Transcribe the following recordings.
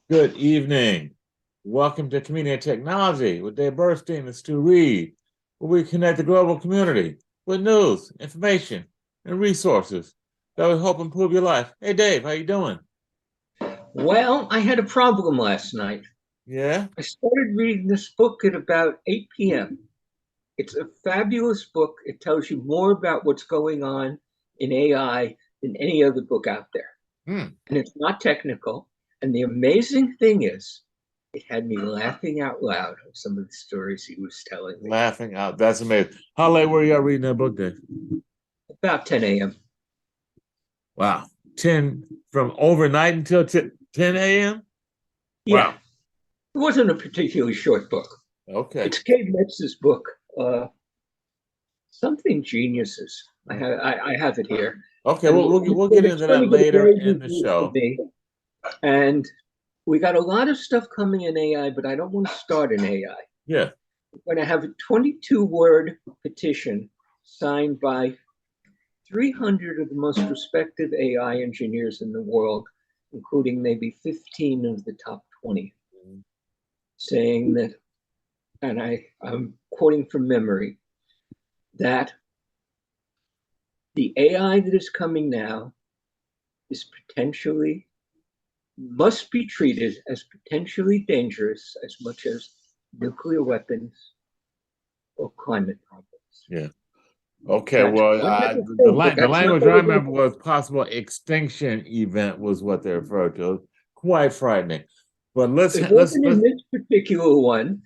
Good evening. Welcome to Community and Technology with Dave Burstein and Stu Reed, where we connect the global community with news, information, and resources that will help improve your life. Hey, Dave, how you doing? Well, I had a problem last night. Yeah? I started reading this book at about 8 p.m. It's a fabulous book. It tells you more about what's going on in AI than any other book out there. Hmm. And it's not technical. And the amazing thing is, it had me laughing out loud at some of the stories he was telling me. Laughing out. That's amazing. How late were you out reading that book, Dave? About 10 a.m. Wow. 10 from overnight until 10 a.m.? Yeah, Wow. it wasn't a particularly short book. Okay. It's Cave Metz's book, Something Geniuses. I have it here. Okay, And we'll get it's into going that to get later very in the easy for show. me. And we got a lot of stuff coming in AI, but I don't want to start in AI. Yeah. We're going to have a 22-word petition signed by 300 of the most respected AI engineers in the world, including maybe 15 of the top 20, saying that, and I'm quoting from memory, that the AI that is coming now is potentially must be treated as potentially dangerous as much as nuclear weapons or climate problems. Yeah. Okay, That's well, one other the, thing, but the that's not language what I we're going remember to. was possible extinction event was what they referred to. Quite frightening. But It let's wasn't in this particular one.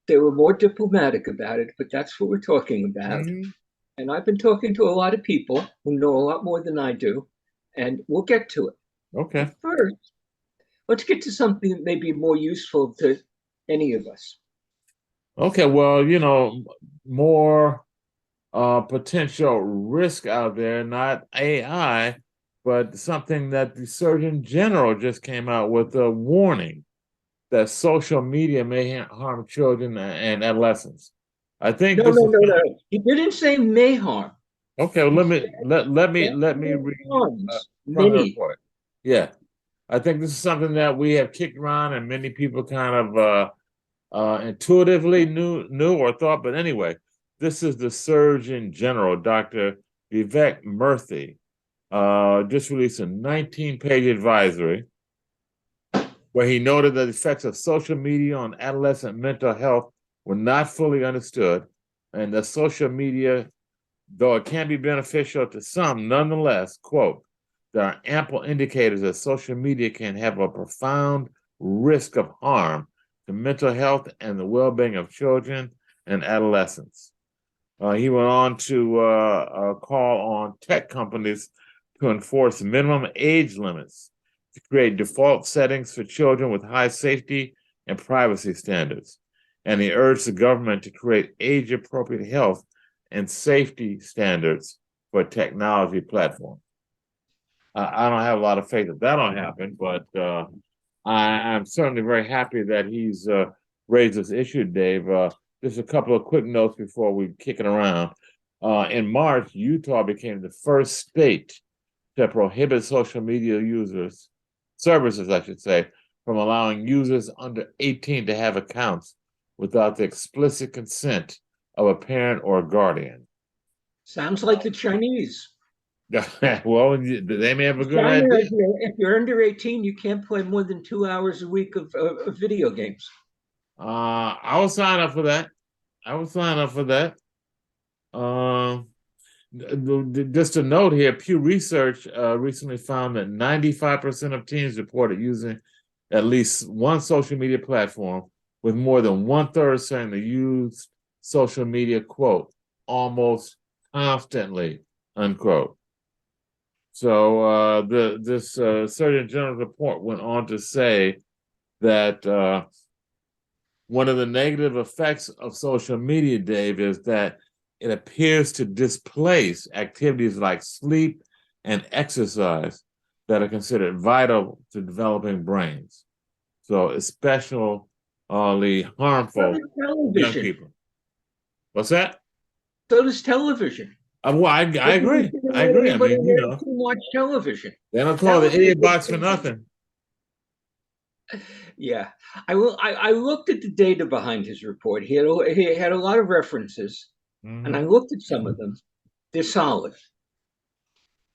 They were more diplomatic about it, but that's what we're talking about. Mhm. And I've been talking to a lot of people who know a lot more than I do, and we'll get to it. Okay. But first, let's get to something that may be more useful to any of us. Okay, well, more potential risk out there, not AI, but something that the Surgeon General just came out with a warning that social media may harm children and adolescents. I think No, this no, is no, no. He didn't say may harm. okay. Well, He said let me definitely read harms from the many. report. Yeah, I think this is something that we have kicked around, and many people kind of intuitively knew or thought. But anyway, this is the Surgeon General, Dr. Vivek Murthy, just released a 19-page advisory where he noted that the effects of social media on adolescent mental health were not fully understood, and that social media, though it can be beneficial to some, nonetheless, quote, there are ample indicators that social media can have a profound risk of harm to mental health and the well-being of children and adolescents. He went on to call on tech companies to enforce minimum age limits to create default settings for children with high safety and privacy standards. And he urged the government to create age appropriate health and safety standards for technology platforms. I don't have a lot of faith that that'll happen, but I'm certainly very happy that he's raised this issue, Dave. Just a couple of quick notes before we kick it around. In March, Utah became the first state to prohibit social media services, I should say, from allowing users under 18 to have accounts without the explicit consent of a parent or a guardian. Sounds like the Chinese. Well, they may have a good China, idea. if you're under 18, you can't play more than 2 hours a week of video games. I will sign up for that. I will sign up for that. Um, just a note here, Pew Research recently found that 95% of teens reported using at least one social media platform, with more than one-third saying they use social media, quote, almost constantly, unquote. So this Surgeon General's report went on to say that one of the negative effects of social media, Dave, is that it appears to displace activities like sleep and exercise that are considered vital to developing brains. So, especially So harmful does to young television. people. What's that? So does television. Well, I Doesn't agree. consider I agree. I anybody mean, there to watch television. they don't call That it would the be a idiot good box for thing. nothing. Yeah, I looked at the data behind his report. He had a lot of references, and I Mhm. looked at some of them. They're solid.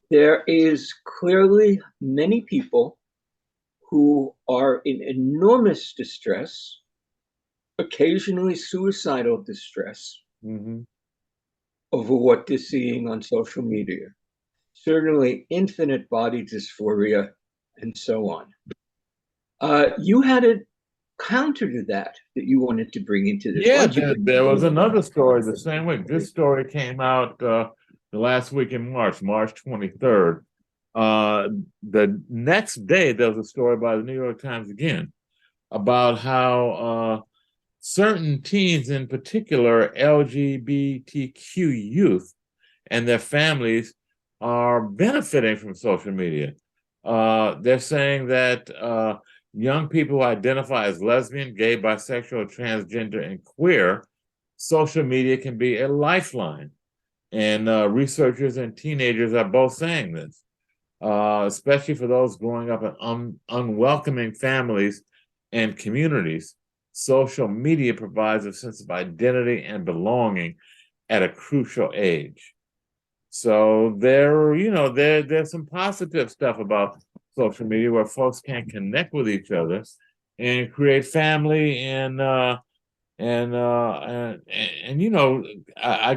There is clearly many people who are in enormous distress, occasionally suicidal distress, Mhm. over what they're seeing on social media. Certainly, infinite body dysphoria, and so on. You had a counter to that you wanted to bring into this. Why Yeah, don't you bring there was it? another story the same week. This story came out the last week in March, March 23rd. The next day, there was a story by the New York Times again about how certain teens, in particular LGBTQ youth and their families, are benefiting from social media. They're saying that young people who identify as lesbian, gay, bisexual, transgender, and queer, social media can be a lifeline. And researchers and teenagers are both saying this, especially for those growing up in unwelcoming families and communities. Social media provides a sense of identity and belonging at a crucial age. So there's some positive stuff about social media where folks can connect with each other and create family and I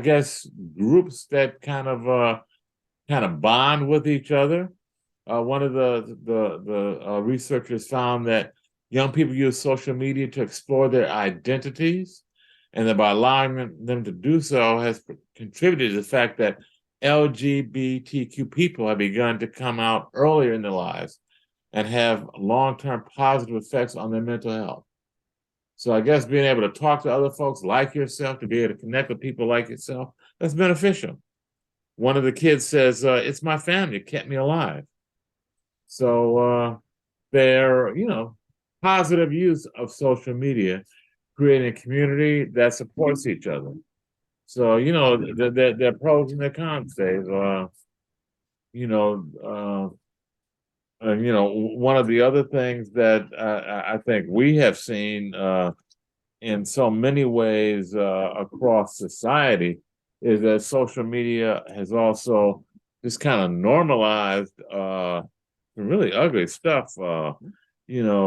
guess groups that kind of bond with each other. One of the researchers found that young people use social media to explore their identities, and that by allowing them to do so has contributed to the fact that LGBTQ people have begun to come out earlier in their lives and have long-term positive effects on their mental health. So I guess being able to talk to other folks like yourself, to be able to connect with people like yourself, that's beneficial. One of the kids says, "It's my family, it kept me alive." So they're, positive use of social media, creating a community that supports each other. So, there are pros and their cons, Dave. You know, one of the other things that I think we have seen in so many ways across society is that social media has also just kind of normalized really ugly stuff. And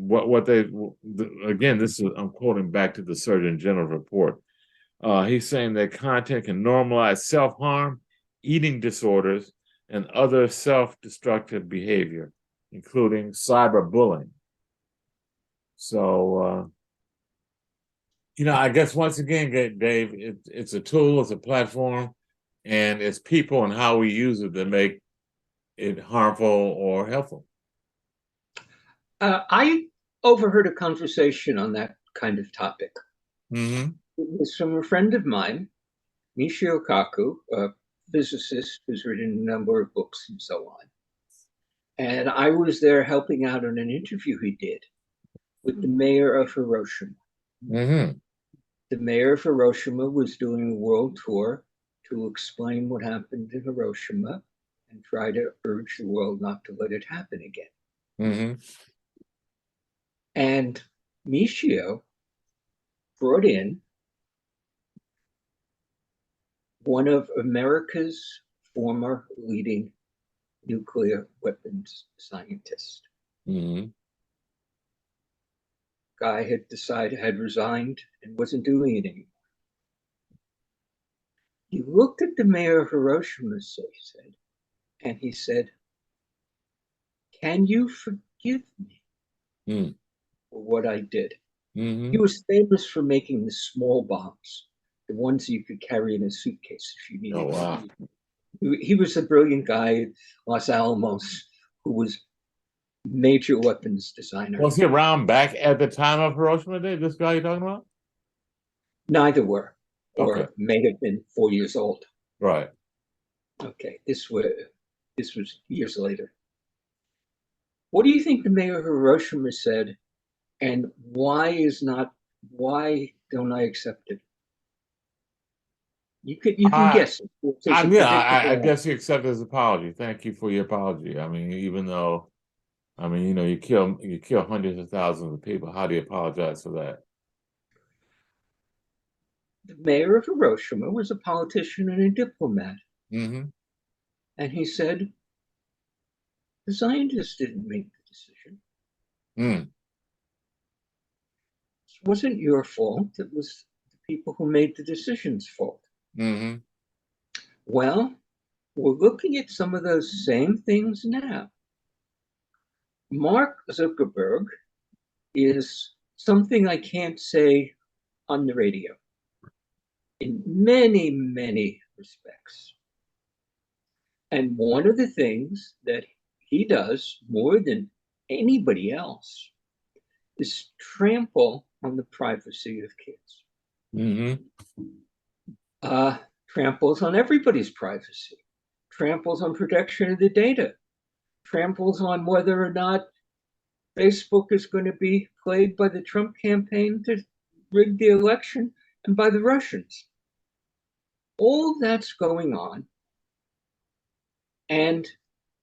what they again, this is I'm quoting back to the Surgeon General report. He's saying that content can normalize self-harm, eating disorders, and other self-destructive behavior, including cyberbullying. So, I guess once again, Dave, it's a tool, it's a platform, and it's people and how we use it that make it harmful or helpful. I overheard a conversation on that kind of topic. Mm-hmm. It was from a friend of mine, Michio Kaku, a physicist who's written a number of books and so on. And I was there helping out on an interview he did with the mayor of Hiroshima. Mm-hmm. The mayor of Hiroshima was doing a world tour to explain what happened in Hiroshima and try to urge the world not to let it happen again. Mm-hmm. And Michio brought in one of America's former leading nuclear weapons scientists. Mm-hmm. Guy had resigned and wasn't doing it anymore. He looked at the mayor of Hiroshima, so he said, and he said, "Can you forgive me Mm-hmm. for what I did?" Mm-hmm. He was famous for making the small bombs, the ones you could carry in a suitcase if you Oh, needed wow. to. He was a brilliant guy at Los Alamos who was major weapons designer. Was he around back at the time of Hiroshima Day? This guy you're talking about? Neither were, Okay, or may have been 4 years old. right. Okay, this was years later. What do you think the mayor of Hiroshima said, and why don't I accept it? You can I, guess. It's a I predictable. guess he accepted his apology. Thank you for your apology. I mean, even though I mean, you know, you kill hundreds of thousands of people. How do you apologize for that? The mayor of Hiroshima was a politician and a diplomat. Mm-hmm. And he said, the scientists didn't make the decision. Mm. It wasn't your fault. It was the people who made the decision's fault. Mm-hmm. Well, we're looking at some of those same things now. Mark Zuckerberg is something I can't say on the radio in many, many respects. And one of the things that he does more than anybody else is trample on the privacy of kids. Mm-hmm. Tramples on everybody's privacy, tramples on protection of the data, tramples on whether or not Facebook is going to be played by the Trump campaign to rig the election and by the Russians. All that's going on. And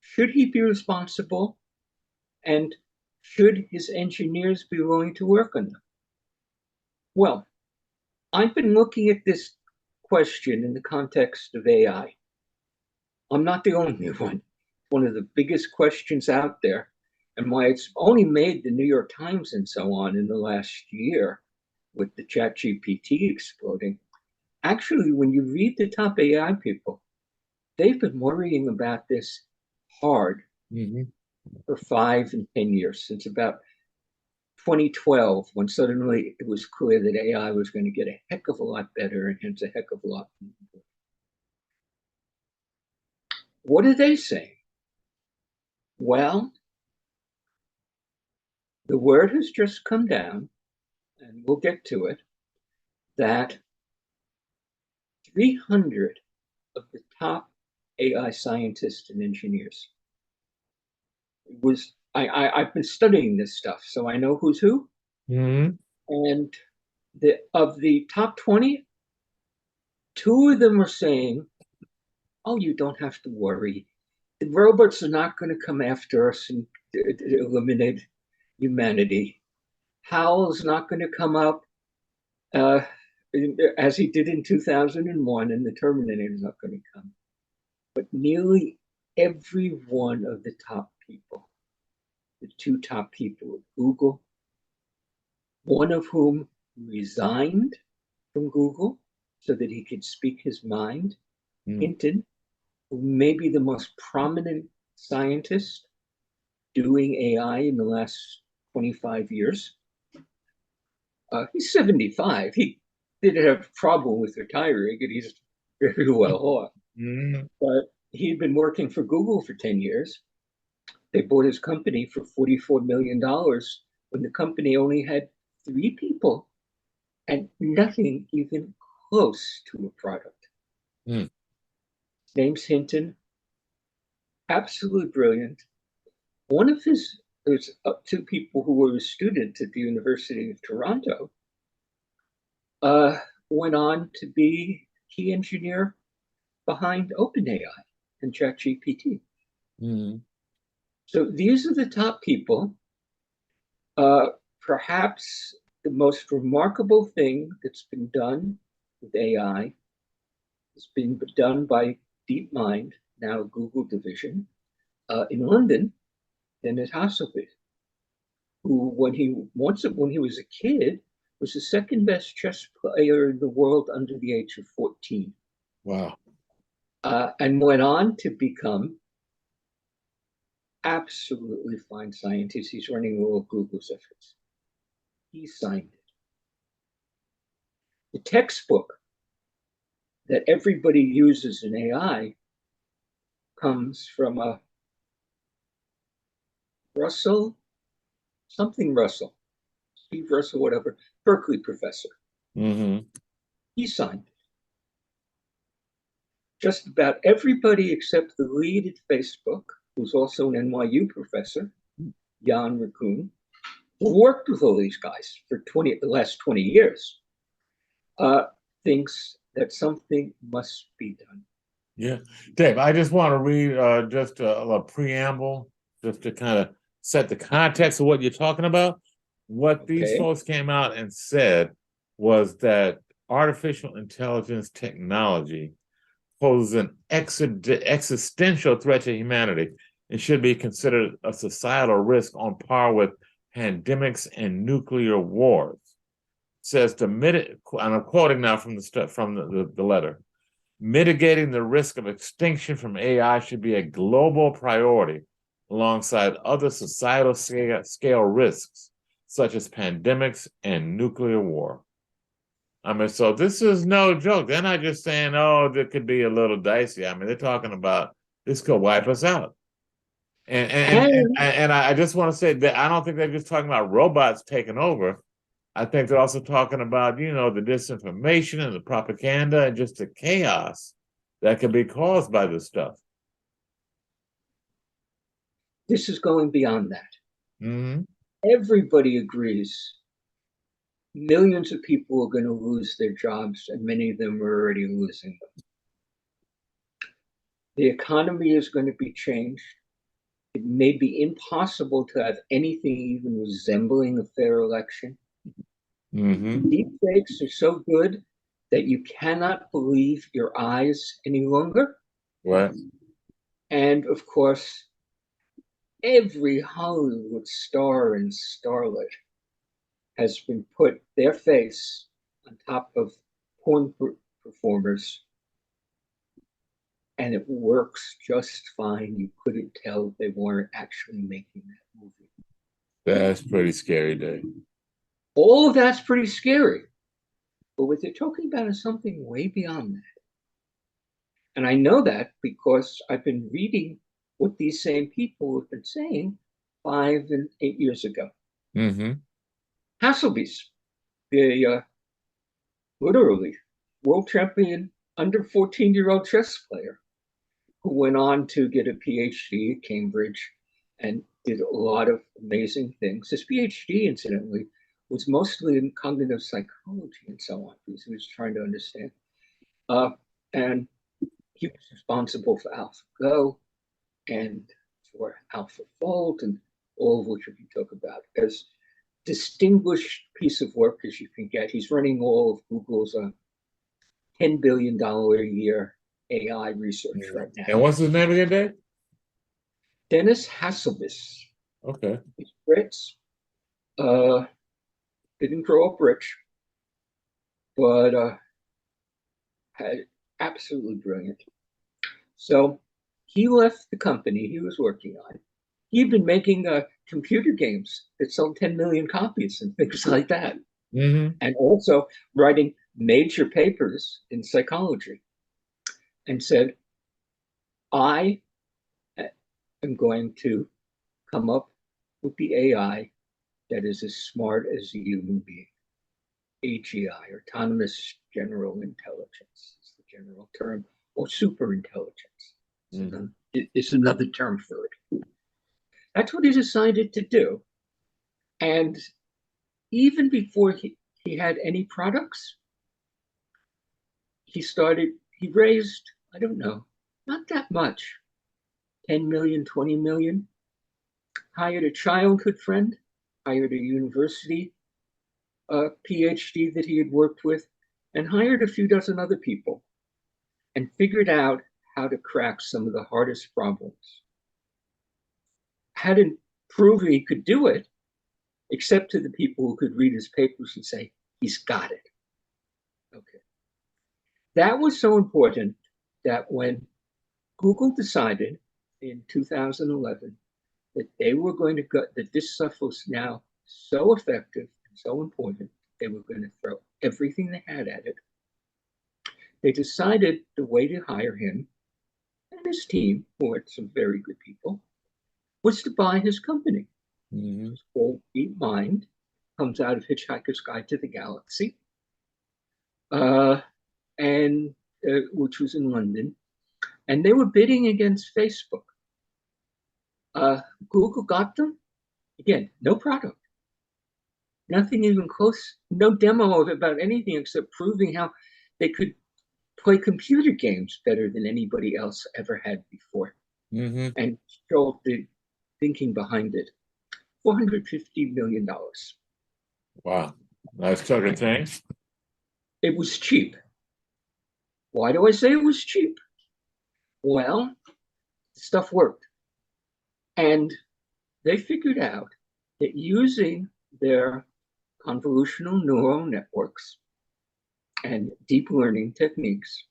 should he be responsible? And should his engineers be willing to work on them? Well, I've been looking at this question in the context of AI. I'm not the only one. One of the biggest questions out there, and why it's only made the New York Times and so on in the last year with the ChatGPT exploding. Actually, when you read the top AI people, they've been worrying about this hard Mm-hmm. for 5 and 10 years, since about 2012, when suddenly it was clear that AI was going to get a heck of a lot better and hence a heck of a lot more. What are they saying? Well, the word has just come down, and we'll get to it, that 300 of the top AI scientists and engineers I've been studying this stuff, so I know who's who. Mm-hmm. And of the top 20, 2 of them are saying, oh, you don't have to worry. The robots are not going to come after us and eliminate humanity. Howell's not going to come up as he did in 2001, and the Terminator is not going to come. But nearly every one of the top people, the 2 top people at Google, one of whom resigned from Google so that he could speak his mind, Hinton, who may be the most prominent scientist doing AI in the last 25 years. He's 75. He didn't have a problem with retiring, and he's very well off. Mm-hmm. But he'd been working for Google for 10 years. They bought his company for $44 million when the company only had 3 people and nothing even close to a product. Mm. Name's Hinton. Absolutely brilliant. One of his, there's 2 people who were students at the University of Toronto, went on to be key engineer behind OpenAI and ChatGPT. Mm-hmm. So these are the top people. Perhaps the most remarkable thing that's been done with AI has been done by DeepMind, now Google division, in London, Dennis Hasselbalch, who when he was a kid, was the 2nd best chess player in the world under the age of 14. Wow. And went on to become absolutely fine scientist. He's running all of Google's efforts. He signed it. The textbook that everybody uses in AI comes from a Russell, Steve Russell, whatever, Berkeley professor. Mm-hmm. He signed it. Just about everybody except the lead at Facebook, who's also an NYU professor, Jan LeCun, who worked with all these guys for the last 20 years, thinks that something must be done. Yeah. Dave, I just want to read just a preamble just to kind of set the context of what you're talking about. What these Okay. folks came out and said was that artificial intelligence technology poses an existential threat to humanity and should be considered a societal risk on par with pandemics and nuclear wars. It says to mitigate, and I'm quoting now from the letter, mitigating the risk of extinction from AI should be a global priority alongside other societal scale risks, such as pandemics and nuclear war. I mean, so this is no joke. They're not just saying, oh, there could be a little dicey. I mean, they're talking about this could wipe us out. And I just want to say that I don't think they're just talking about robots taking over. I think they're also talking about, you know, the disinformation and the propaganda and just the chaos that can be caused by this stuff. This is going beyond that. Mm-hmm. Everybody agrees millions of people are going to lose their jobs, and many of them are already losing them. The economy is going to be changed. It may be impossible to have anything even resembling a fair election. Mm-hmm. Deep fakes are so good that you cannot believe your eyes any longer. Right. And of course, every Hollywood star and starlet has been put their face on top of porn performers, and it works just fine. You couldn't tell they weren't actually making that movie. That's pretty scary, Dave. All of that's pretty scary. But what they're talking about is something way beyond that. And I know that because I've been reading what these same people have been saying 5 and 8 years ago. Mm-hmm. Hasselbe's, the literally world champion under 14-year-old chess player, who went on to get a PhD at Cambridge and did a lot of amazing things. His PhD, incidentally, was mostly in cognitive psychology and so on, because he was trying to understand. And he was responsible for AlphaGo and for AlphaFold, and all of which we can talk about. As distinguished piece of work as you can get. He's running all of Google's $10 billion a year AI research right now. And what's his name again, Dave? Dennis Hasselbeis. Okay. He's Brits. Didn't grow up rich, but had absolutely brilliant. So he left the company he was working on. He'd been making computer games that sold 10 million copies and things like that. Mm-hmm. And also writing major papers in psychology, and said, I am going to come up with the AI that is as smart as a human being. AGI, autonomous general intelligence, is the general term, or super intelligence. Mm-hmm. It's another term for it. That's what he decided to do. And even before he had any products, he raised, I don't know, not that much, 10 million, 20 million, hired a childhood friend, hired a university PhD that he had worked with, and hired a few dozen other people, and figured out how to crack some of the hardest problems. Hadn't proven he could do it, except to the people who could read his papers and say, he's got it. Okay. That was so important that when Google decided in 2011 that they were going to go, that this stuff was now so effective and so important, they were going to throw everything they had at it. They decided the way to hire him and his team, who are some very good people, was to buy his company. Mm-hmm. It's called DeepMind, comes out of Hitchhiker's Guide to the Galaxy, which was in London, and they were bidding against Facebook. Google got them. Again, no product, nothing even close, no demo of about anything except proving how they could play computer games better than anybody else ever had before, Mm-hmm. and show the thinking behind it. $450 million. Wow. Nice chunk of change. It was cheap. Why do I say it was cheap? Well, stuff worked. And they figured out that using their convolutional neural networks and deep learning techniques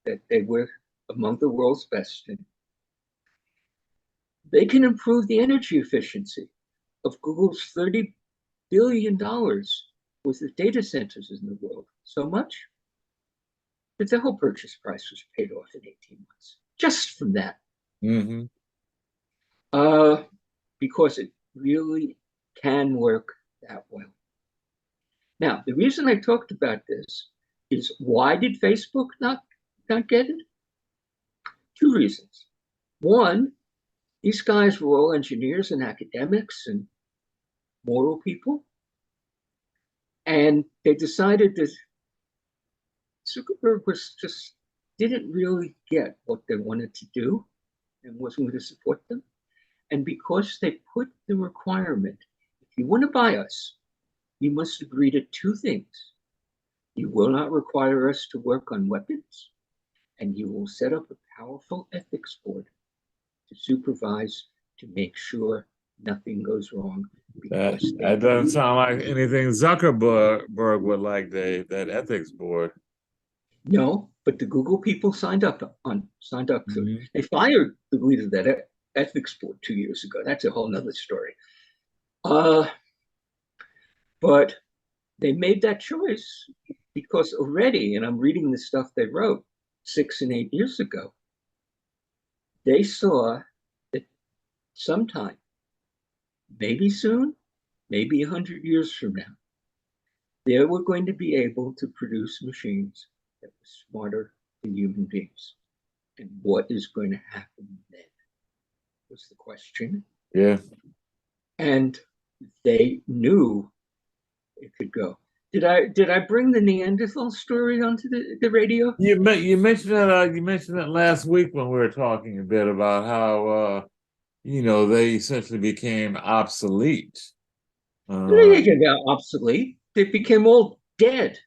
that they were among the world's best in, they can improve the energy efficiency of Google's $30 billion worth of data centers in the world. So much that the whole purchase price was paid off in 18 months, just from that. Mm-hmm. Because it really can work that well. Now, the reason I talked about this is, why did Facebook not get it? Two reasons. One, these guys were all engineers and academics and moral people. And they decided that Zuckerberg didn't really get what they wanted to do and wasn't going to support them. And because they put the requirement, if you want to buy us, you must agree to two things. You will not require us to work on weapons, and you will set up a powerful ethics board to supervise, to make sure nothing goes wrong. That doesn't sound like anything Zuckerberg would like, Dave, that ethics board. No, but the Google people signed up to it. They fired the leader of that ethics board 2 years ago. That's a whole nother story. But they made that choice because already, and I'm reading the stuff they wrote 6 and 8 years ago, they saw that sometime, maybe soon, maybe 100 years from now, they were going to be able to produce machines that were smarter than human beings. And what is going to happen then was the question. Yeah. And they knew it could go. Did I bring the Neanderthal story onto the radio? You mentioned that last week when we were talking a bit about how they essentially became obsolete. They got obsolete. They became all dead.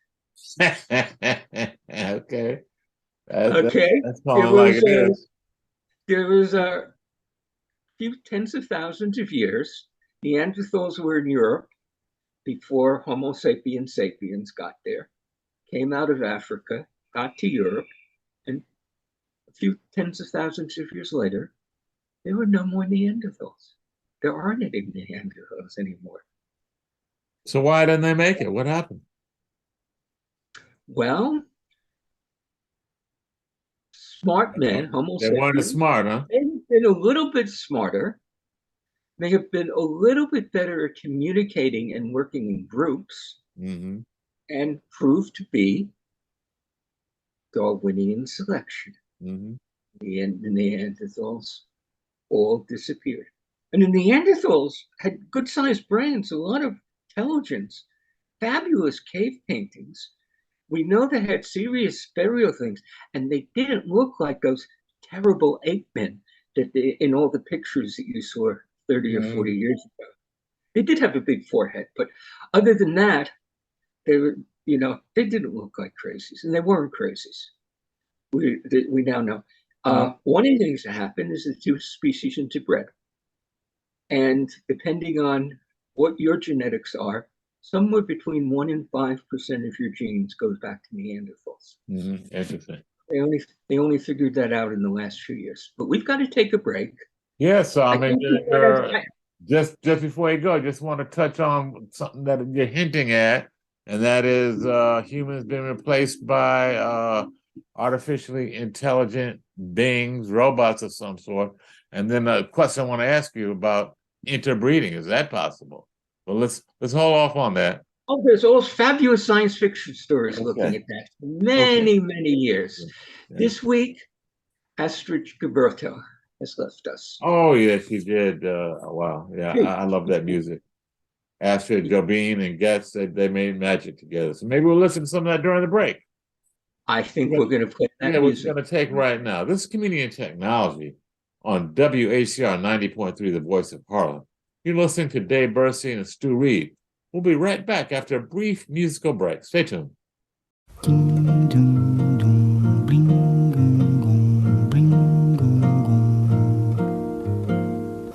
Okay. Okay. That's calling like it is. There was a few tens of thousands of years. Neanderthals were in Europe before Homo sapiens sapiens got there, came out of Africa, got to Europe, and a few tens of thousands of years later, there were no more Neanderthals. There aren't any Neanderthals anymore. So why didn't they make it? What happened? Well, smart men, Homo sapiens. They weren't as smart, huh? They've been a little bit smarter. They have been a little bit better at communicating and working in groups, and proved to be Darwinian selection. The Neanderthals all disappeared. And the Neanderthals had good-sized brains, a lot of intelligence, fabulous cave paintings. We know they had serious burial things, and they didn't look like those terrible ape men that in all the pictures that you saw 30 or 40 years ago. They did have a big forehead, but other than that, they were, they didn't look like crazies, and they weren't crazies. We now know. One of the things that happened is the two species interbred. And depending on what your genetics are, somewhere between 1% and 5% of your genes goes back to Neanderthals. Interesting. They only figured that out in the last few years. But we've got to take a break. Yeah, so I mean, just before you go, I just want to touch on something that you're hinting at, and that is humans being replaced by artificially intelligent beings, robots of some sort. And then a question I want to ask you about interbreeding. Is that possible? Well, let's hold off on that. Oh, there's all fabulous science fiction stories looking at that. Many years. Yeah. This week, Astrid Gilberto has left us. Oh, yeah, she did. Wow. Yeah, I love that music. Astrid, Jobin, and Getz, they made magic together. So maybe we'll listen to some of that during the break. I think we're going to play that music. We're going to take right now. This is Community and Technology on WHCR 90.3, The Voice of Harlem. You're listening to Dave Bursey and Stu Reed. We'll be right back after a brief musical break. Stay tuned. Ding, dum, dum, bling, gum, gum, bling, gum, gum.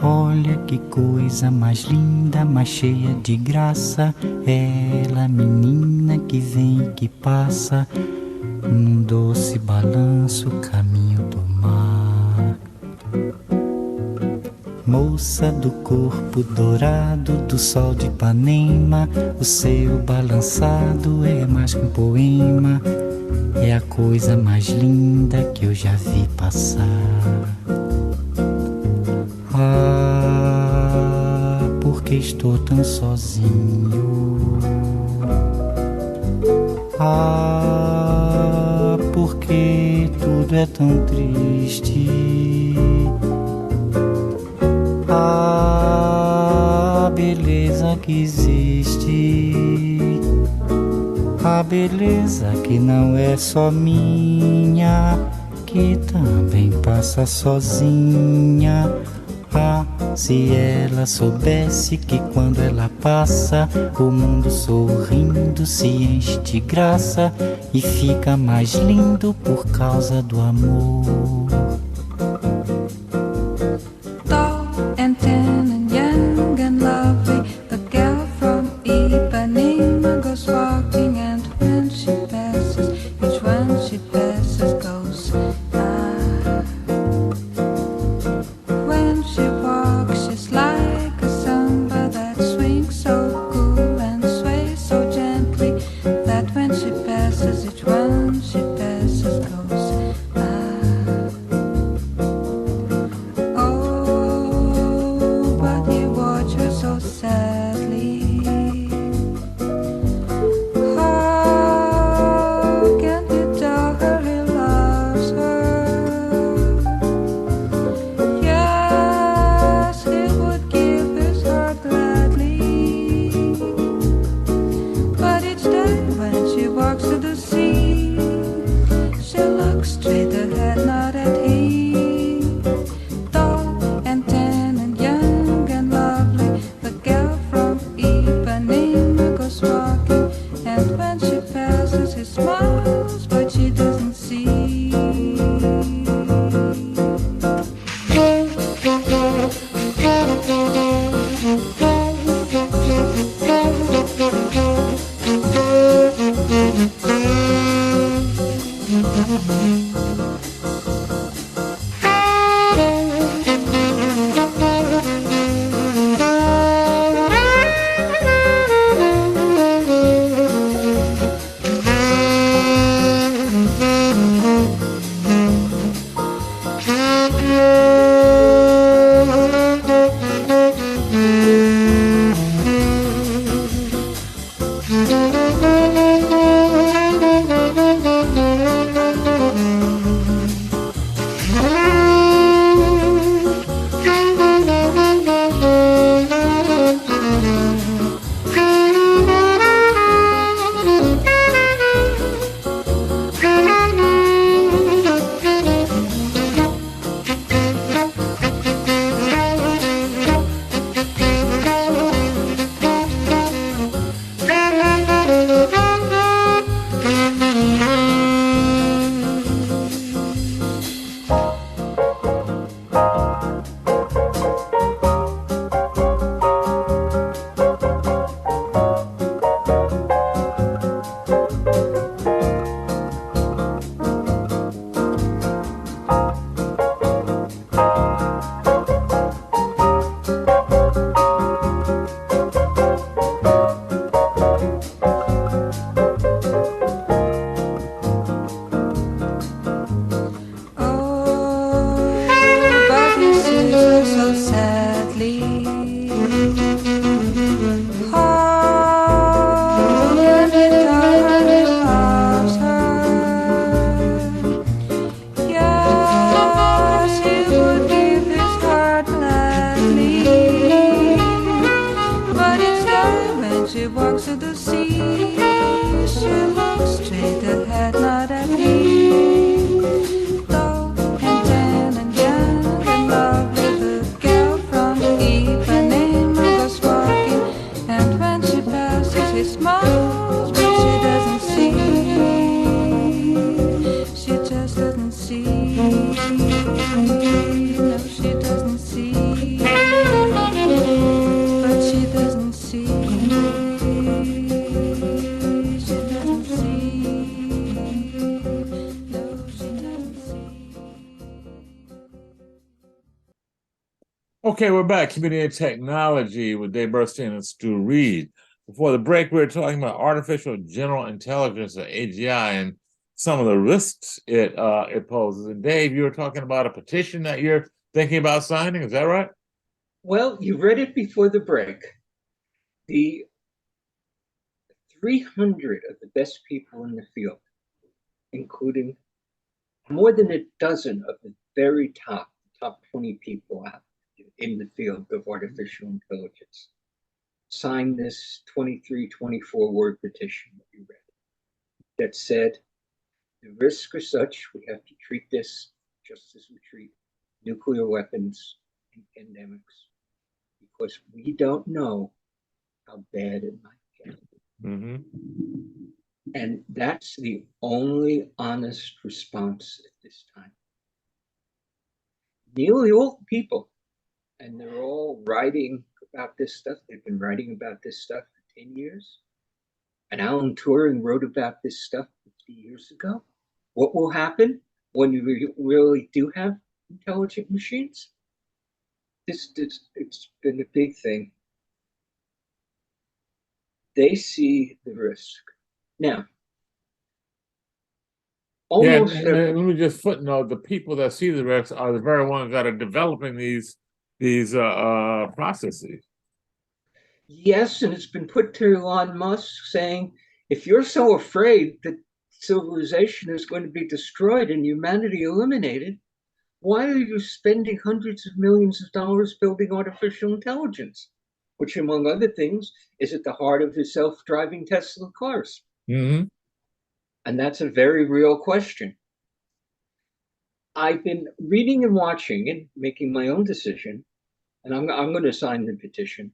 Olha que coisa mais linda, mais cheia de graça. Ela, menina que vem e que passa num doce balanço, caminho do mar. Moça do corpo dourado do sol de Ipanema, o seu balançado é mais que um poema, é a coisa mais linda que eu já vi passar. Ah, porque estou tão sozinho. Ah, porque tudo é tão triste. A beleza que existe, a beleza que não é só minha, que também passa sozinha. Ah, se ela soubesse que quando ela passa, o mundo sorrindo se enche de graça e fica mais lindo por causa do amor. Okay, we're back. Community and Technology with Dave Burstein and Stu Reed. Before the break, we were talking about artificial general intelligence, or AGI, and some of the risks it poses. And Dave, you were talking about a petition that you're thinking about signing. Is that right? Well, you read it before the break. The 300 of the best people in the field, including more than a dozen of the very top 20 people out in the field of artificial intelligence, signed this 24 word petition that you read that said the risks are such we have to treat this just as we treat nuclear weapons and pandemics, because we don't know how bad it might get. Mm-hmm. And that's the only honest response at this time. Nearly all people, and they're all writing about this stuff. They've been writing about this stuff for 10 years. And Alan Turing wrote about this stuff 50 years ago. What will happen when you really do have intelligent machines? It's been a big thing. They see the risk. Now, Let me just footnote: the people that see the risks are the very ones that are developing these processes. Yes, and it's been put to Elon Musk saying, if you're so afraid that civilization is going to be destroyed and humanity eliminated, why are you spending hundreds of millions of dollars building artificial intelligence, which, among other things, is at the heart of his self-driving Tesla cars? Mm-hmm. And that's a very real question. I've been reading and watching and making my own decision, and I'm going to sign the petition.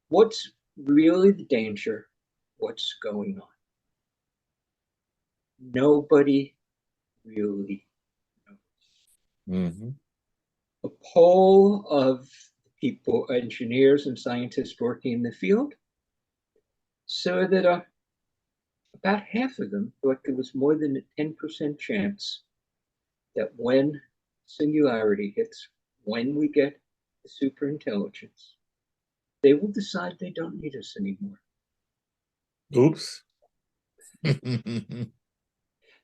What's really the danger? What's going on? Nobody really knows. Mm-hmm. A poll of people, engineers and scientists working in the field, so that about half of them thought there was more than a 10% chance that when singularity hits, when we get the superintelligence, they will decide they don't need us anymore. Oops.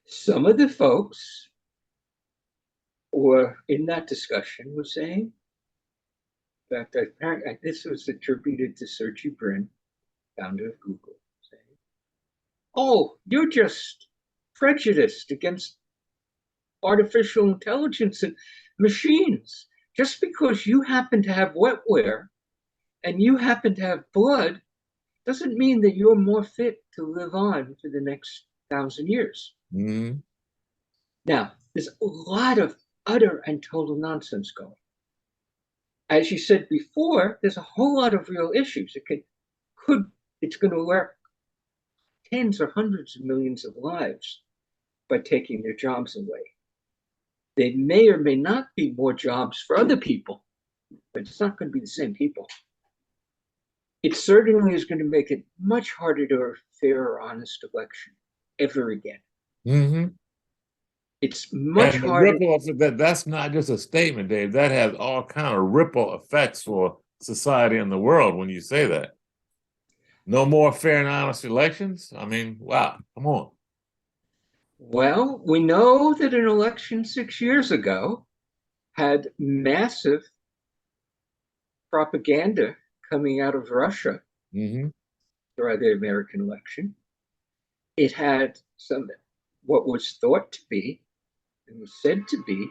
Some of the folks who were in that discussion were saying, in fact, this was attributed to Sergey Brin, founder of Google, saying, oh, you're just prejudiced against artificial intelligence and machines. Just because you happen to have wetware and you happen to have blood doesn't mean that you're more fit to live on for the next 1,000 years. Mm-hmm. Now, there's a lot of utter and total nonsense going. As you said before, there's a whole lot of real issues. It's going to work tens or hundreds of millions of lives by taking their jobs away. They may or may not be more jobs for other people, but it's not going to be the same people. It certainly is going to make it much harder to have a fair or honest election ever again. Mm-hmm. It's much and the harder. ripple effect, that's not just a statement, Dave. That has all kind of ripple effects for society and the world when you say that. No more fair and honest elections? I mean, wow, come on. Well, we know that an election 6 years ago had massive propaganda coming out of Russia Mm-hmm. throughout the American election. It had what was thought to be and was said to be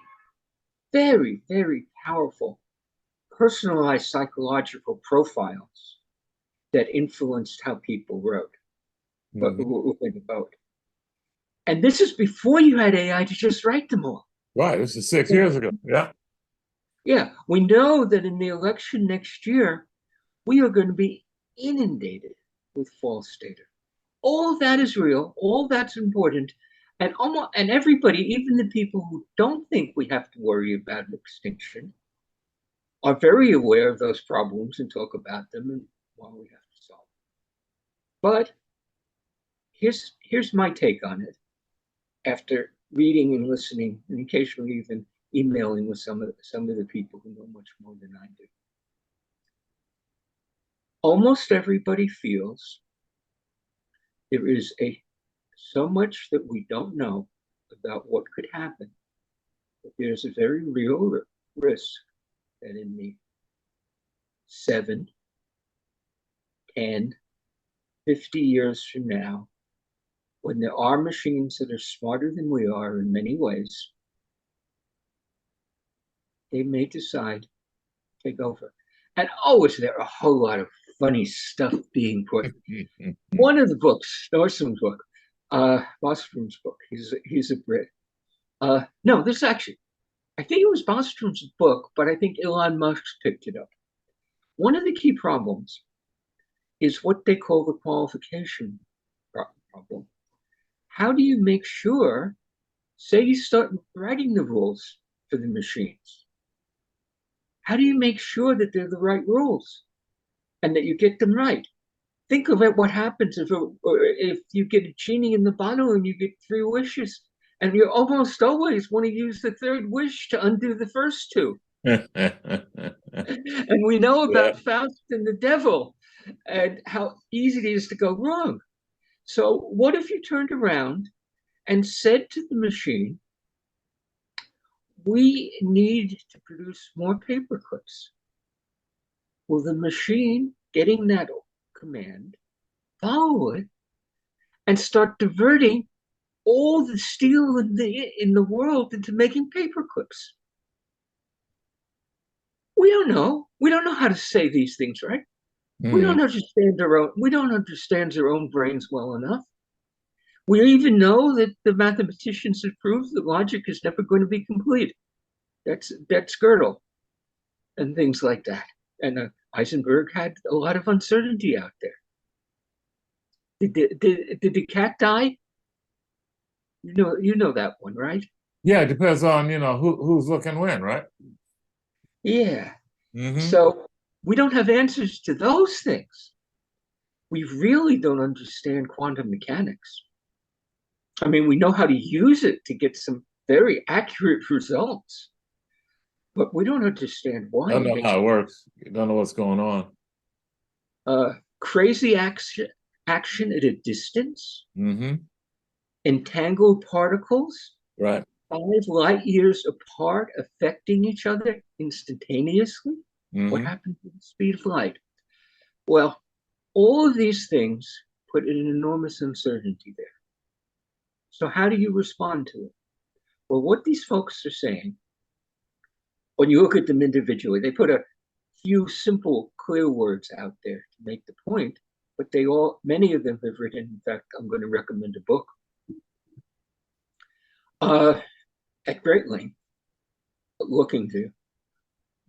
very, very powerful personalized psychological profiles that influenced how people wrote, but who were going to vote. And this is before you had AI to just write them all. Right, this is 6 years ago. Yeah. Yeah, we know that in the election next year, we are going to be inundated with false data. All of that is real, all that's important, and everybody, even the people who don't think we have to worry about extinction, are very aware of those problems and talk about them and what we have to solve. But here's my take on it. After reading and listening, and occasionally even emailing with some of the people who know much more than I do. Almost everybody feels there is so much that we don't know about what could happen. But there's a very real risk that in the 7, 10, 50 years from now, when there are machines that are smarter than we are in many ways, they may decide to take over. And is there a whole lot of funny stuff being put. One of the books, Nordstrom's book, Bostrom's book, he's a Brit. No, this actually, I think it was Bostrom's book, but I think Elon Musk picked it up. One of the key problems is what they call the qualification problem. How do you make sure, say you start writing the rules for the machines, how do you make sure that they're the right rules and that you get them right? Think of it, what happens if you get a genie in the bottle and you get 3 wishes, and you almost always want to use the 3rd wish to undo the first 2. And we know about Faust and the devil and how easy it is to go wrong. So what if you turned around and said to the machine, we need to produce more paper clips? Will the machine, getting that command, follow it and start diverting all the steel in the world into making paper clips? We don't know. We don't know how to say these things, right? We don't understand their own brains well enough. We even know that the mathematicians have proved that logic is never going to be complete. That's Gödel and things like that. And Heisenberg had a lot of uncertainty out there. Did the cat die? You know that one, right? Yeah, it depends on who's looking when, right? Yeah. So we don't have answers to those things. We really don't understand quantum mechanics. I mean, we know how to use it to get some very accurate results, but we don't understand why. Don't know how it works. You don't know what's going on. Crazy action at a distance. Entangled particles. Right. 5 light years apart, affecting each other instantaneously. What happens with the speed of light? Well, all of these things put an enormous uncertainty there. So how do you respond to it? Well, what these folks are saying, when you look at them individually, they put a few simple, clear words out there to make the point, but many of them have written, in fact, I'm going to recommend a book at great length, looking to.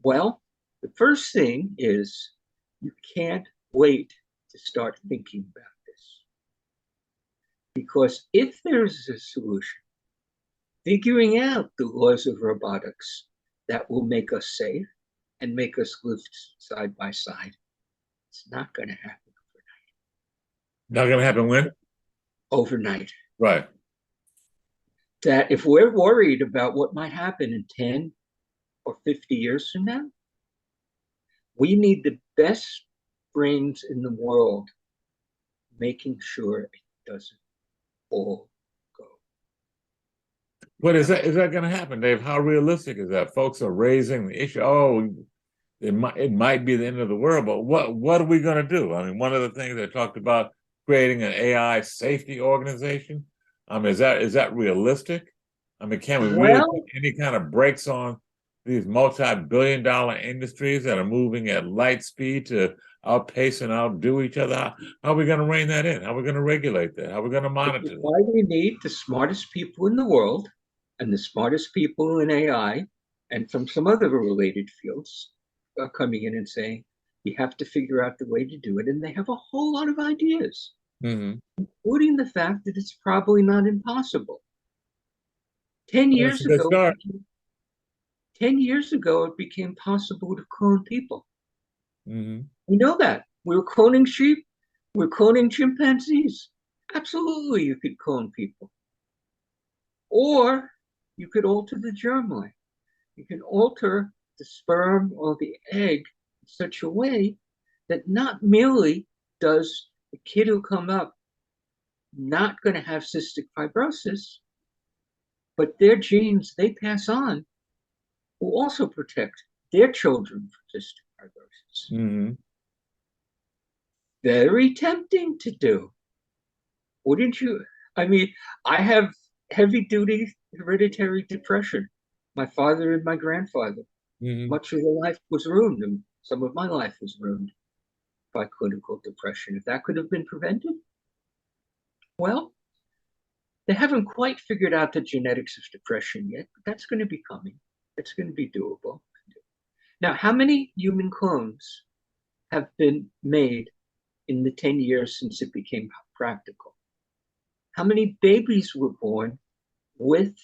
Well, the first thing is you can't wait to start thinking about this. Because if there's a solution, figuring out the laws of robotics that will make us safe and make us live side by side, it's not going to happen overnight. Not going to happen when? Overnight. Right. That if we're worried about what might happen in 10 or 50 years from now, we need the best brains in the world making sure it doesn't all go. But is that going to happen, Dave? How realistic is that? Folks are raising the issue. Oh, it might be the end of the world, but what are we going to do? I mean, one of the things they talked about creating an AI safety organization. Is that realistic? I mean, can we really put any kind of brakes on these multi-billion-dollar industries that are moving at light speed to outpace and outdo each other? How are we going to rein that in? How are we going to regulate that? How are we going to monitor that? Why we need the smartest people in the world and the smartest people in AI and from some other related fields are coming in and saying, we have to figure out the way to do it. And they have a whole lot of ideas, including the fact that it's probably not impossible. 10 years ago, it became possible to clone people. We know that. We were cloning sheep. We were cloning chimpanzees. Absolutely, you could clone people. Or you could alter the germline. You can alter the sperm or the egg in such a way that not merely does the kid who come up not going to have cystic fibrosis, but their genes they pass on will also protect their children from cystic fibrosis. Mm-hmm. Very tempting to do. Wouldn't you? I mean, I have heavy duty hereditary depression. My father and my grandfather. Mm-hmm. Much of their life was ruined, and some of my life was ruined by clinical depression. If that could have been prevented, well, they haven't quite figured out the genetics of depression yet, but that's going to be coming. It's going to be doable. Now, how many human clones have been made in the 10 years since it became practical? How many babies were born with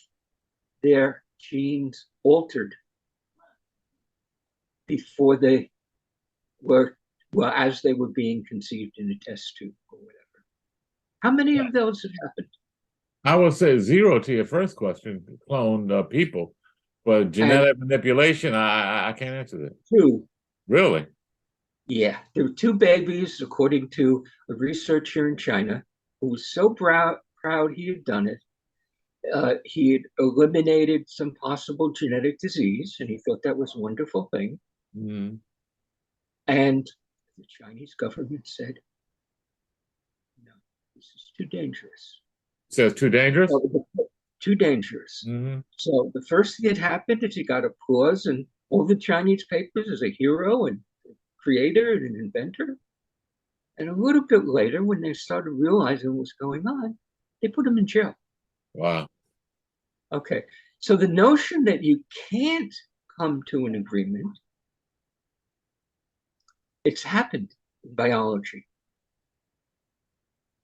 their genes altered before they were, well, as they were being conceived in a test tube or whatever? How many of those have happened? I would say 0 to your first question, cloned people, but genetic manipulation, I can't answer that. 2. Really? Yeah, there were 2 babies, according to a researcher in China, who was so proud he had done it. He had eliminated some possible genetic disease, and he thought that was a wonderful thing. Mm-hmm. And the Chinese government said, no, this is too dangerous. Says too dangerous? Too dangerous. Mm-hmm. So the first thing that happened is he got applause in all the Chinese papers as a hero and creator and an inventor. And a little bit later, when they started realizing what was going on, they put him in jail. Wow. Okay, so the notion that you can't come to an agreement, it's happened in biology.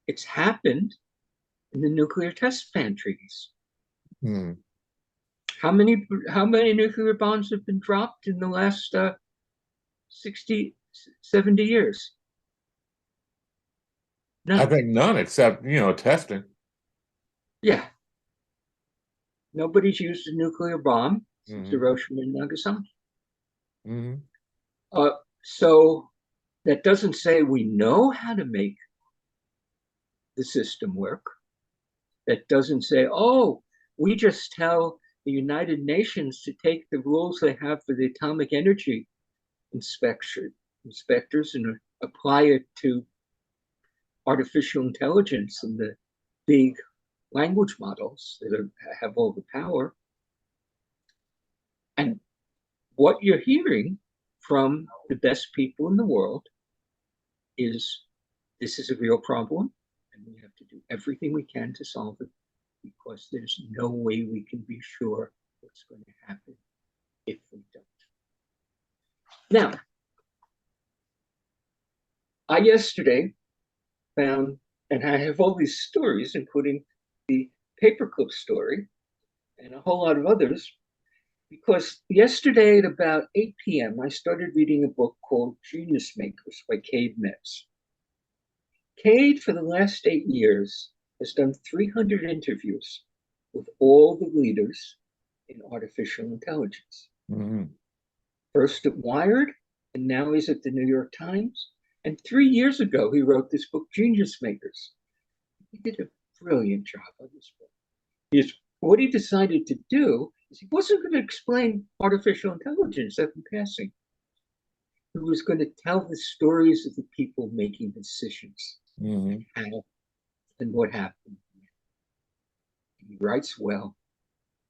It's happened in the nuclear test ban treaties. Hmm. How many nuclear bombs have been dropped in the last 60, 70 years? None. I think none except, testing. Yeah. Nobody's used a nuclear bomb since Mhm. Hiroshima and Nagasaki. Mhm. So that doesn't say we know how to make the system work. That doesn't say, oh, we just tell the United Nations to take the rules they have for the atomic energy inspectors and apply it to artificial intelligence and the big language models that have all the power. And what you're hearing from the best people in the world is this is a real problem and we have to do everything we can to solve it because there's no way we can be sure what's going to happen if we don't. Now, I yesterday found, and I have all these stories, including the paperclip story and a whole lot of others, because yesterday at about 8 p.m., I started reading a book called Genius Makers by Cade Metz. Cade, for the last 8 years, has done 300 interviews with all the leaders in artificial intelligence. Mm-hmm. First at Wired, and now he's at the New York Times. And 3 years ago, he wrote this book, Genius Makers. He did a brilliant job on this book. What he decided to do is he wasn't going to explain artificial intelligence in passing. He was going to tell the stories of the people making decisions, Mm-hmm. how and what happened. He writes well.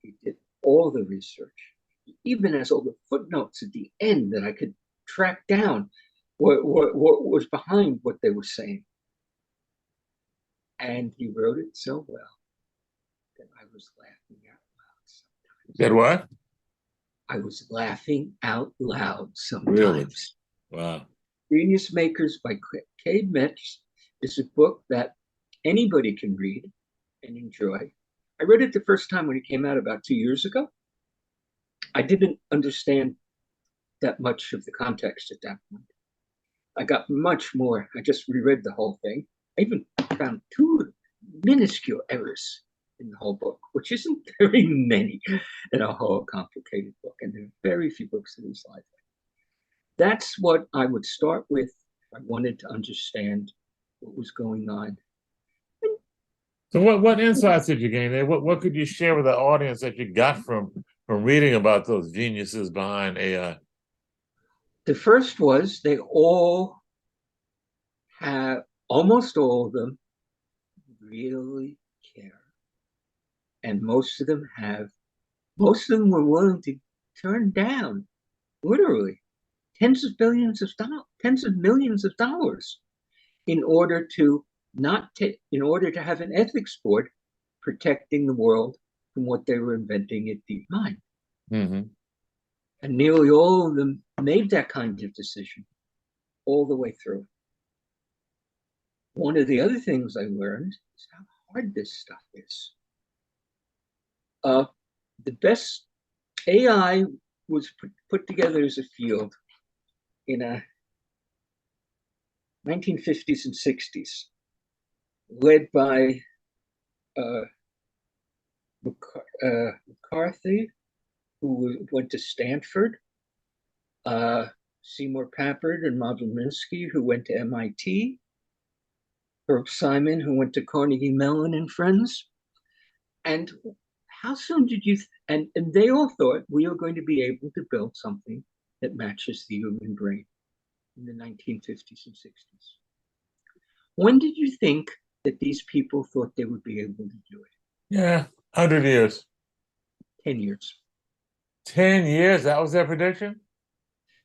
He did all the research. He even has all the footnotes at the end that I could track down what was behind what they were saying. And he wrote it so well that I was laughing out loud sometimes. Did what? I was laughing out loud sometimes. Really? Wow. Genius Makers by Cade Metz is a book that anybody can read and enjoy. I read it the first time when it came out about 2 years ago. I didn't understand that much of the context at that point. I got much more. I just reread the whole thing. I even found 2 minuscule errors in the whole book, which isn't very many in a whole complicated book, and there are very few books of these like that. That's what I would start with if I wanted to understand what was going on. So what insights did you gain there? What could you share with the audience that you got from reading about those geniuses behind AI? The first was they all have, almost all of them really care. And most of them were willing to turn down, literally, tens of millions of dollars in order to have an ethics board protecting the world from what they were inventing at DeepMind. Mm-hmm. And nearly all of them made that kind of decision all the way through. One of the other things I learned is how hard this stuff is. The best AI was put together as a field in a 1950s and 60s, led by McCarthy, who went to Stanford, Seymour Papert and Marvin Minsky, who went to MIT, Herb Simon, who went to Carnegie Mellon and Friends. And how soon did you, and they all thought we are going to be able to build something that matches the human brain in the 1950s and 60s. When did you think that these people thought they would be able to do it? Yeah, 100 years. 10 years. 10 years, that was their prediction?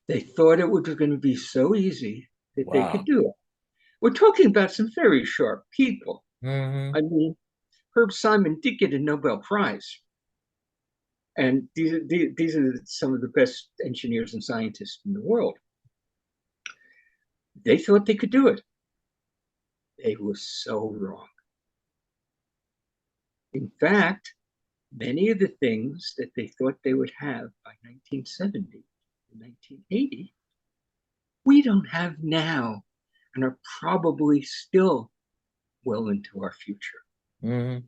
They thought it was going to be so easy that they Wow. could do it. We're talking about some very sharp people. Mm-hmm. I mean, Herb Simon did get a Nobel Prize. And these are some of the best engineers and scientists in the world. They thought they could do it. They were so wrong. In fact, many of the things that they thought they would have by 1970 and 1980, we don't have now and are probably still well into our future. Mm-hmm.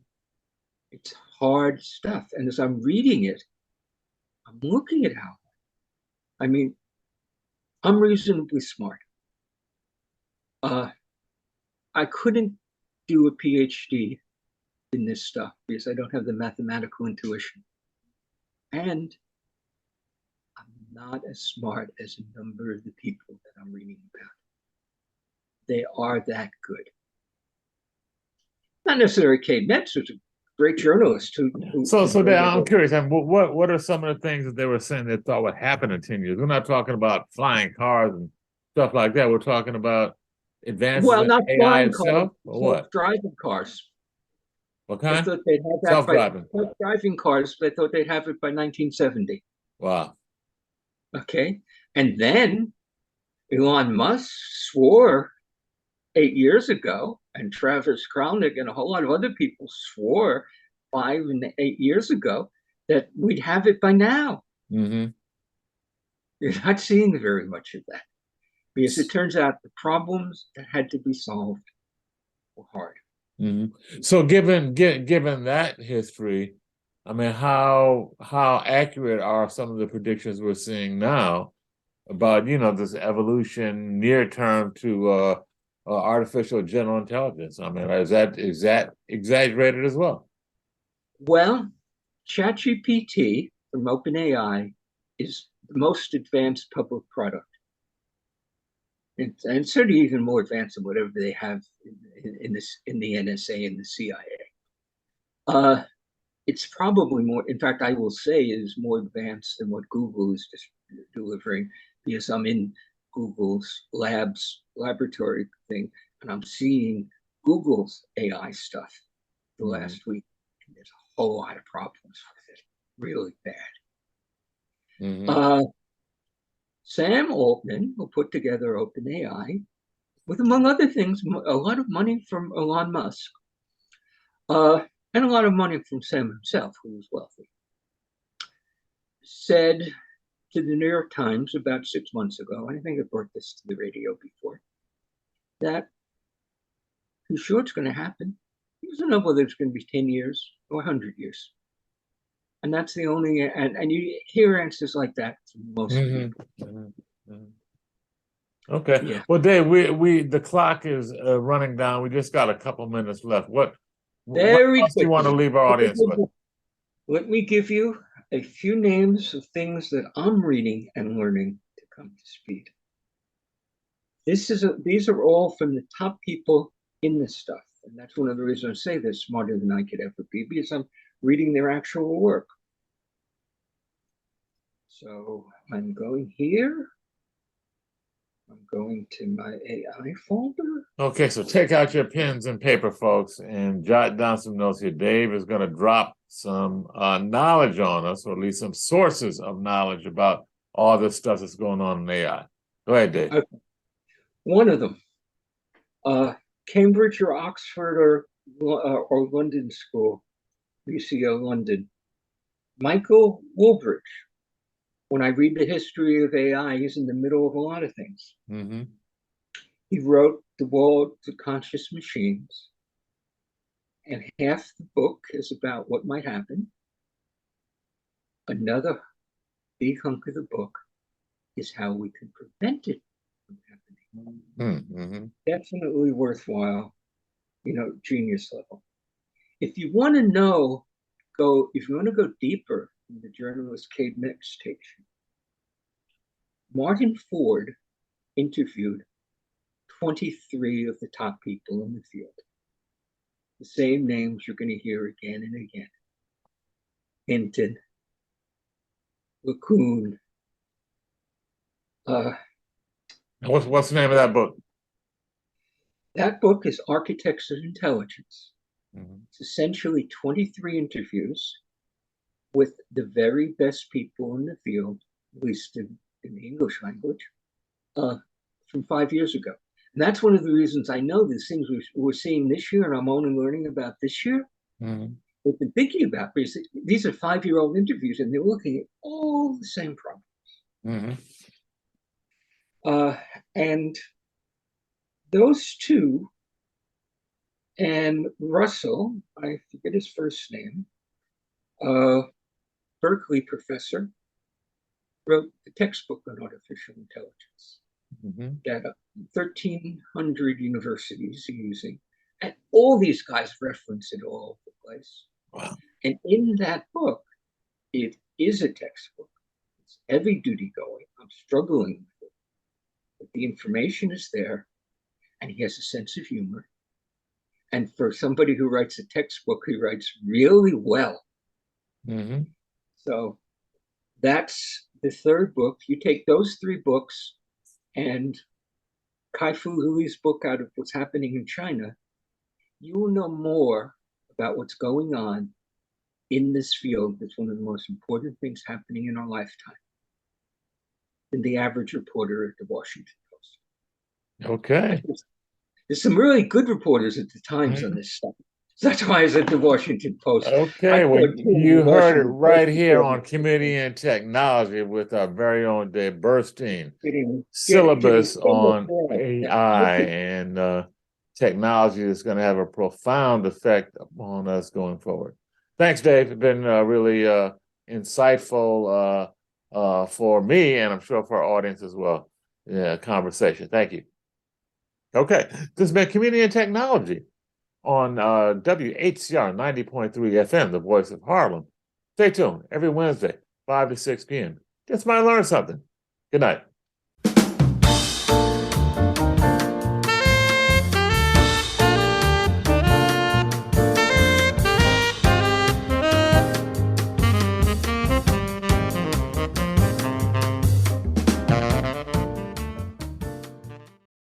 It's hard stuff. And as I'm reading it, I'm looking at how, I mean, I'm reasonably smart. I couldn't do a PhD in this stuff because I don't have the mathematical intuition. And I'm not as smart as a number of the people that I'm reading about. They are that good. Not necessarily Kate Metz, who's a great journalist. So I'm curious, and what are some of the things that they were saying they thought would happen in 10 years? We're not talking about flying cars and stuff like that. We're talking about advances in not AI flying itself, cars, or what? self-driving cars. What They kind? thought they'd have that Self-driving. Self-driving cars. They thought they'd have it by 1970. Wow. Okay, and then Elon Musk swore 8 years ago, and Travis Kalanick and a whole lot of other people swore 5 and 8 years ago that we'd have it by now. Mm-hmm. You're not seeing very much of that because it turns out the problems that had to be solved were hard. Mm-hmm. So given that history, I mean, how accurate are some of the predictions we're seeing now about, this evolution near term to artificial general intelligence? I mean, is that exaggerated as well? Well, ChatGPT from OpenAI is the most advanced public product. And certainly even more advanced than whatever they have in the NSA and the CIA. It's probably more, in fact, I will say it is more advanced than what Google is just delivering, because I'm in Google's laboratory thing, and I'm seeing Google's AI stuff the last week. And there's a whole lot of problems with it, really bad. Mm-hmm. Sam Altman, who put together OpenAI, with, among other things, a lot of money from Elon Musk, and a lot of money from Sam himself, who was wealthy, said to the New York Times about 6 months ago, and I think I brought this to the radio before, that he's sure it's going to happen. He doesn't know whether it's going to be 10 years or 100 years. And that's the only, and you hear answers like that from most people. Okay. Yeah. Well, Dave, we the clock is running down. We just got a couple minutes left. What else do you want to leave our audience with? Let me give you a few names of things that I'm reading and learning to come to speed. These are all from the top people in this stuff. And that's one of the reasons I say they're smarter than I could ever be, because I'm reading their actual work. So I'm going here. I'm going to my AI folder. Okay, so take out your pens and paper, folks, and jot down some notes here. Dave is going to drop some knowledge on us, or at least some sources of knowledge about all this stuff that's going on in AI. Go ahead, Dave. Okay. One of them, Cambridge or Oxford or London School, UCL London. Michael Woolbridge. When I read the history of AI, he's in the middle of a lot of things. Mm-hmm. He wrote The World to Conscious Machines, and half the book is about what might happen. Another big hunk of the book is how we can prevent it from happening. Mm-hmm. Definitely worthwhile, genius level. If you want to go deeper, the journalist Cade Mix takes you. Martin Ford interviewed 23 of the top people in the field. The same names you're going to hear again and again. Hinton, LeCun. What's the name of that book? That book is Architects of Intelligence. Mm-hmm. It's essentially 23 interviews with the very best people in the field, at least in the English language, from 5 years ago. And that's one of the reasons I know these things we're seeing this year, and I'm only learning about this year. Mm-hmm. We've been thinking about, because these are 5-year-old interviews, and they're looking at all the same problems. Mm-hmm. And those two, and Russell, I forget his first name, Berkeley professor, wrote the textbook on artificial intelligence that 1,300 universities are using. And all these guys reference it all over the place. Wow. And in that book, it is a textbook. It's heavy duty going. I'm struggling with it. But the information is there, and he has a sense of humor. And for somebody who writes a textbook, he writes really well. Mm-hmm. So that's the third book. You take those 3 books and Kai-Fu Lee's book out of what's happening in China, you will know more about what's going on in this field. That's one of the most important things happening in our lifetime than the average reporter at the Washington Post. Okay. There's some really good reporters at the Times on this stuff. So that's why I was at the Washington Post. Okay, well, you heard it right here on Community and Technology with our very own Dave Burstein. Syllabus on AI and technology that's going to have a profound effect upon us going forward. Thanks, Dave. It's been really insightful for me, and I'm sure for our audience as well. Conversation. Thank you. Okay, this has been Community and Technology on WHCR 90.3 FM, the voice of Harlem. Stay tuned every Wednesday, 5 to 6 p.m. Just might learn something. Good night.